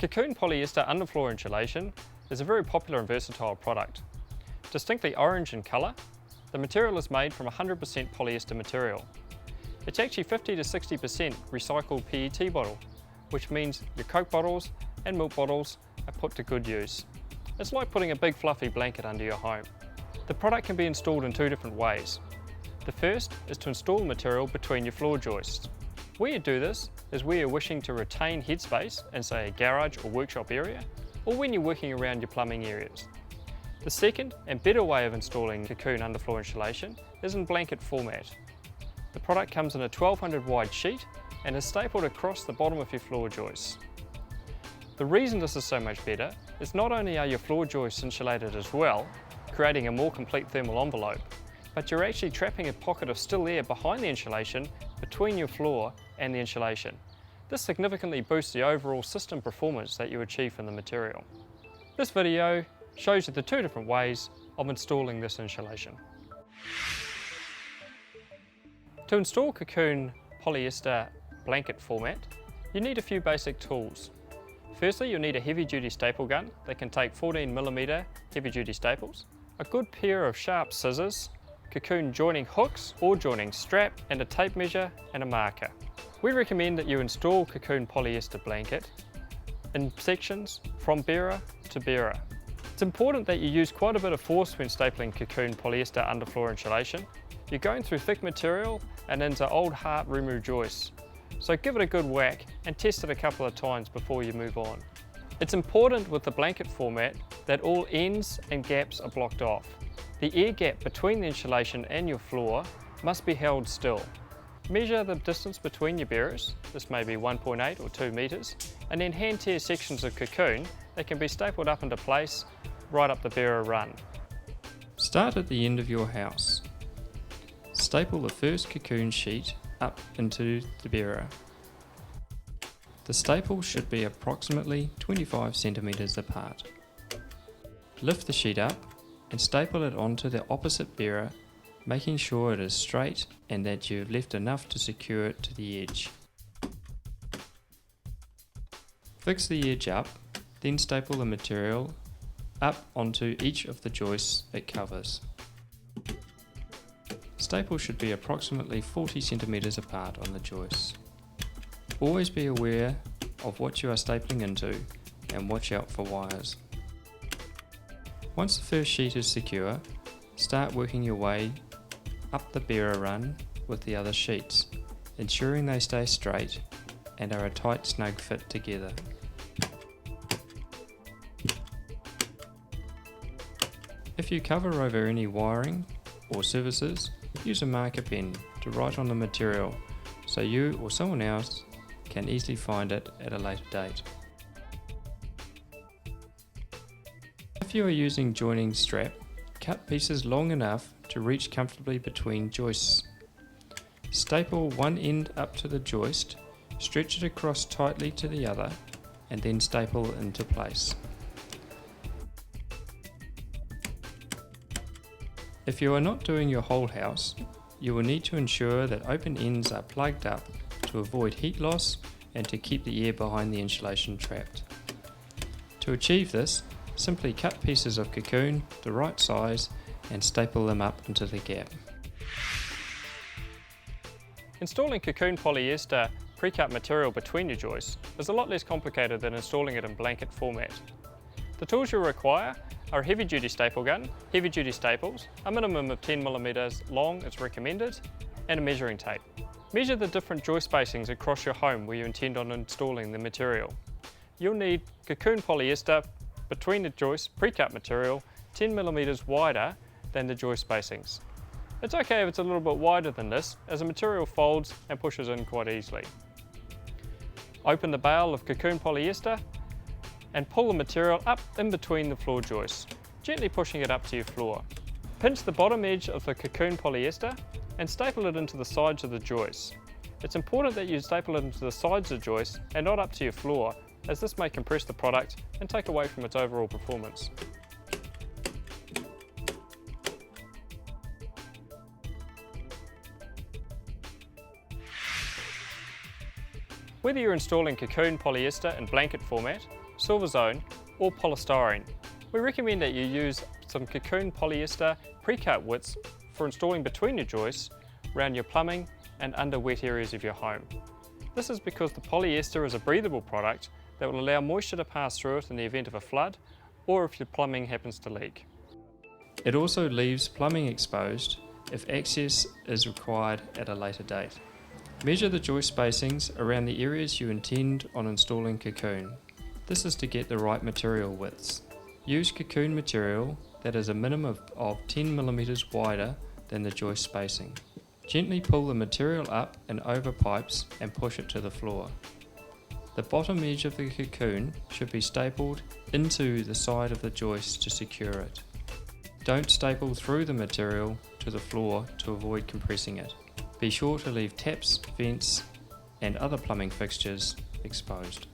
Cocoon polyester underfloor insulation is a very popular and versatile product. Distinctly orange in colour, the material is made from 100% polyester material. It's actually 50 to 60% recycled PET bottle, which means your Coke bottles and milk bottles are put to good use. It's like putting a big fluffy blanket under your home. The product can be installed in two different ways. The first is to install the material between your floor joists. Where you do this is where you're wishing to retain headspace in, say, a garage or workshop area, or when you're working around your plumbing areas. The second and better way of installing Cocoon underfloor insulation is in blanket format. The product comes in a 1200 wide sheet and is stapled across the bottom of your floor joists. The reason this is so much better is not only are your floor joists insulated as well, creating a more complete thermal envelope, but you're actually trapping a pocket of still air behind the insulation between your floor and the insulation. This significantly boosts the overall system performance that you achieve from the material. This video shows you the two different ways of installing this insulation. To install Cocoon polyester blanket format, you need a few basic tools. Firstly, you'll need a heavy-duty staple gun that can take 14mm heavy-duty staples, a good pair of sharp scissors, Cocoon joining hooks or joining strap, and a tape measure and a marker. We recommend that you install Cocoon polyester blanket in sections from bearer to bearer. It's important that you use quite a bit of force when stapling Cocoon polyester underfloor insulation. You're going through thick material and into old heart removed joists. So give it a good whack and test it a couple of times before you move on. It's important with the blanket format that all ends and gaps are blocked off. The air gap between the insulation and your floor must be held still. Measure the distance between your bearers, this may be 1.8 or 2 metres, and then hand tear sections of Cocoon that can be stapled up into place right up the bearer run. Start at the end of your house. Staple the first Cocoon sheet up into the bearer. The staples should be approximately 25 centimetres apart. Lift the sheet up and staple it onto the opposite bearer, making sure it is straight and that you've left enough to secure it to the edge. Fix the edge up, then staple the material up onto each of the joists it covers. Staples should be approximately 40 centimetres apart on the joists. Always be aware of what you are stapling into and watch out for wires. Once the first sheet is secure, start working your way up the bearer run with the other sheets, ensuring they stay straight and are a tight snug fit together. If you cover over any wiring or surfaces, use a marker pen to write on the material so you or someone else can easily find it at a later date. If you are using joining strap, cut pieces long enough to reach comfortably between joists. Staple one end up to the joist, stretch it across tightly to the other, and then staple into place. If you are not doing your whole house, you will need to ensure that open ends are plugged up to avoid heat loss and to keep the air behind the insulation trapped. To achieve this, simply cut pieces of Cocoon the right size and staple them up into the gap. Installing Cocoon polyester pre-cut material between your joists is a lot less complicated than installing it in blanket format. The tools you'll require are a heavy-duty staple gun, heavy-duty staples, a minimum of 10mm long is recommended, and a measuring tape. Measure the different joist spacings across your home where you intend on installing the material. You'll need Cocoon polyester between the joists pre-cut material 10mm wider than the joist spacings. It's okay if it's a little bit wider than this, as the material folds and pushes in quite easily. Open the bale of Cocoon polyester and pull the material up in between the floor joists, gently pushing it up to your floor. Pinch the bottom edge of the Cocoon polyester and staple it into the sides of the joists. It's important that you staple it into the sides of the joists and not up to your floor, as this may compress the product and take away from its overall performance. Whether you're installing Cocoon polyester in blanket format, Silverzone or polystyrene. We recommend that you use some Cocoon polyester pre-cut widths for installing between your joists, around your plumbing and under wet areas of your home. This is because the polyester is a breathable product that will allow moisture to pass through it in the event of a flood or if your plumbing happens to leak. It also leaves plumbing exposed if access is required at a later date. Measure the joist spacings around the areas you intend on installing Cocoon. This is to get the right material widths. Use Cocoon material that is a minimum of 10 mm wider than the joist spacing. Gently pull the material up and over pipes and push it to the floor. The bottom edge of the Cocoon should be stapled into the side of the joist to secure it. Don't staple through the material to the floor to avoid compressing it. Be sure to leave taps, vents and other plumbing fixtures exposed.